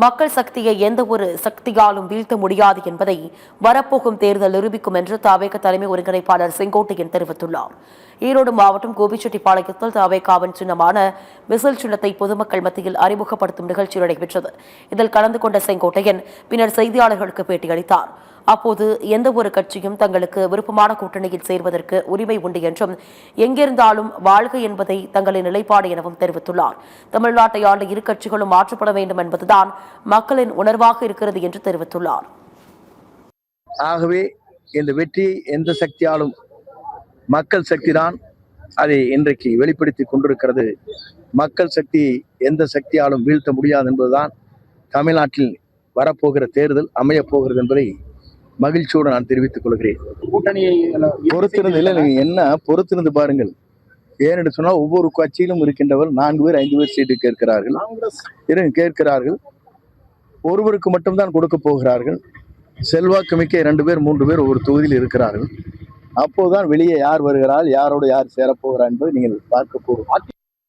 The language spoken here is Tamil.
மக்கள் சக்தியை எந்த ஒரு சக்தியாலும் வீழ்த்த முடியாது என்பதை வரப்போகும் தேர்தல் நிரூபிக்கும் என்று தவேக தலைமை ஒருங்கிணைப்பாளர் செங்கோட்டையன் தெரிவித்துள்ளார். ஈரோடு மாவட்டம் கோபிச்செட்டிப்பாளையத்தில் தவேகாவின் சின்னமான விசில் சின்னத்தை பொதுமக்கள் மத்தியில் அறிமுகப்படுத்தும் நிகழ்ச்சி நடைபெற்றது. இதில் கலந்து கொண்ட செங்கோட்டையன் பின்னர் செய்தியாளர்களுக்கு பேட்டியளித்தார். அப்போது எந்த ஒரு கட்சியும் தங்களுக்கு விருப்பமான கூட்டணியில் சேர்வதற்கு உரிமை உண்டு என்றும் எங்கிருந்தாலும் வாழ்க என்பதை தங்களின் நிலைப்பாடு எனவும் தெரிவித்துள்ளார். தமிழ்நாட்டை ஆண்ட இரு கட்சிகளும் மாற்றப்பட வேண்டும் என்பதுதான் மக்களின் உணர்வாக இருக்கிறது என்று தெரிவித்துள்ளார். ஆகவே இந்த வெற்றி எந்த சக்தியாலும் மக்கள் சக்தி தான் அதை இன்றைக்கு வெளிப்படுத்தி கொண்டிருக்கிறது. மக்கள் சக்தி எந்த சக்தியாலும் வீழ்த்த முடியாது என்பதுதான் தமிழ்நாட்டில் வரப்போகிற தேர்தல் அமையப் போகிறது என்பதை மகிழ்ச்சியோடு நான் தெரிவித்துக் கொள்கிறேன். கூட்டணியை பொறுத்திருந்து பாருங்கள். ஏனென்று சொன்னால் ஒவ்வொரு கட்சியிலும் இருக்கின்றவர் 4 பேர் 5 பேர் சீட்டு கேட்கிறார்கள். ஒருவருக்கு மட்டும்தான் கொடுக்க போகிறார்கள். செல்வாக்கு மிக்க 2 பேர் 3 பேர் ஒவ்வொரு தொகுதியில் இருக்கிறார்கள். அப்போதுதான் வெளியே யார் வருகிறார், யாரோடு யார் சேரப்போகிறார் என்பதை நீங்கள் பார்க்க போகிறோம்.